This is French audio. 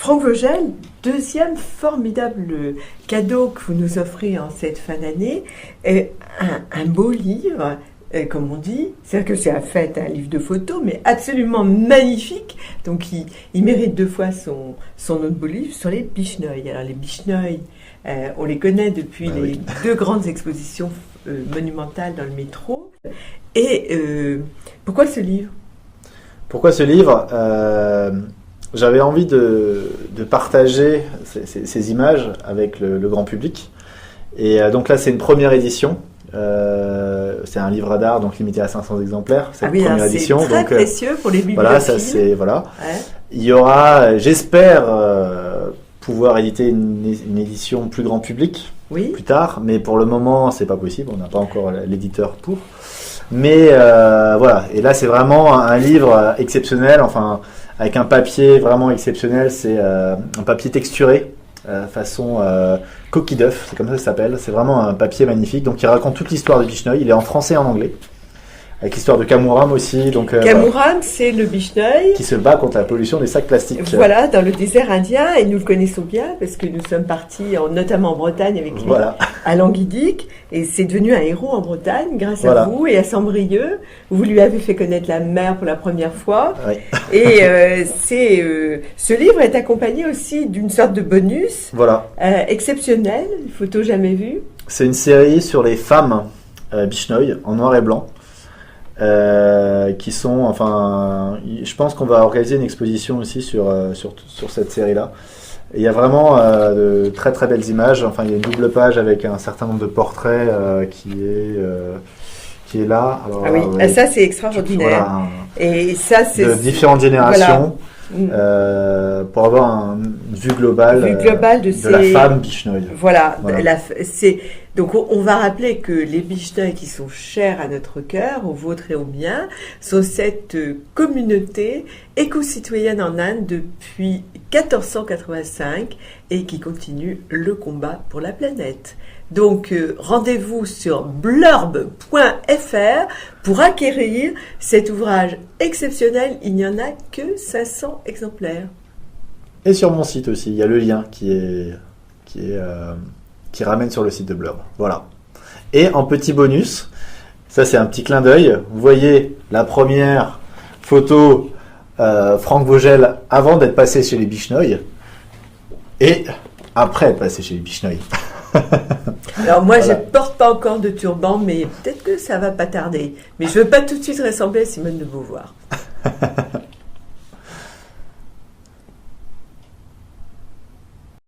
Franck Vogel, deuxième formidable cadeau que vous nous offrez en cette fin d'année, un beau livre, comme on dit, c'est-à-dire que c'est en fait un livre de photos, mais absolument magnifique. Donc il mérite 2 fois son autre beau livre sur les Bicheneuil. Alors les Bicheneuil, on les connaît depuis les 2 grandes expositions monumentales dans le métro. Et pourquoi ce livre ? Pourquoi ce livre ? J'avais envie de partager ces images avec le grand public. Et donc là, c'est une première édition. C'est un livre d'art, donc limité à 500 exemplaires. C'est la première édition. C'est très précieux pour les bibliophiles. Voilà, ça c'est voilà. Ouais. Il y aura, j'espère, pouvoir éditer une édition plus grand public plus tard, mais pour le moment, c'est pas possible. On n'a pas encore l'éditeur pour. Mais voilà. Et là, c'est vraiment un livre exceptionnel. Enfin, avec un papier vraiment exceptionnel. C'est un papier texturé. Façon coquille d'œuf, c'est comme ça que ça s'appelle. C'est vraiment un papier magnifique. Donc il raconte toute l'histoire de Bicheneuil. Il est en français et en anglais. Avec l'histoire de Kamouram aussi. Donc, Kamouram, c'est le Bicheneuil qui se bat contre la pollution des sacs plastiques. Voilà, dans le désert indien. Et nous le connaissons bien parce que nous sommes partis notamment en Bretagne avec lui, à Languidic. Et c'est devenu un héros en Bretagne grâce à vous et à Sambrieux. Vous lui avez fait connaître la mer pour la première fois. Oui. Et ce livre est accompagné aussi d'une sorte de bonus exceptionnel, photo jamais vue. C'est une série sur les femmes Bicheneuil en noir et blanc. Qui sont, enfin, je pense qu'on va organiser une exposition aussi sur cette série-là. Et il y a vraiment de très très belles images. Enfin, il y a une double page avec un certain nombre de portraits qui est là. Alors, ça c'est extraordinaire. Et ça c'est de différentes générations. Pour avoir une vue globale de la femme Bicheneuil. Donc on va rappeler que les Bicheneuil qui sont chers à notre cœur, au vôtre et au mien, sont cette communauté éco-citoyenne en Inde depuis 1485 et qui continue le combat pour la planète. Donc rendez-vous sur blurb.fr pour acquérir cet ouvrage exceptionnel. Il n'y en a que 500 exemplaires. Et sur mon site aussi, il y a le lien qui ramène sur le site de Blurb. Voilà. Et en petit bonus, ça c'est un petit clin d'œil. Vous voyez la première photo Franck Vogel avant d'être passé chez les Bicheneuil et après être passé chez les Bicheneuil. Alors moi je porte pas encore de turban, mais peut-être que ça va pas tarder. Mais je veux pas tout de suite ressembler à Simone de Beauvoir.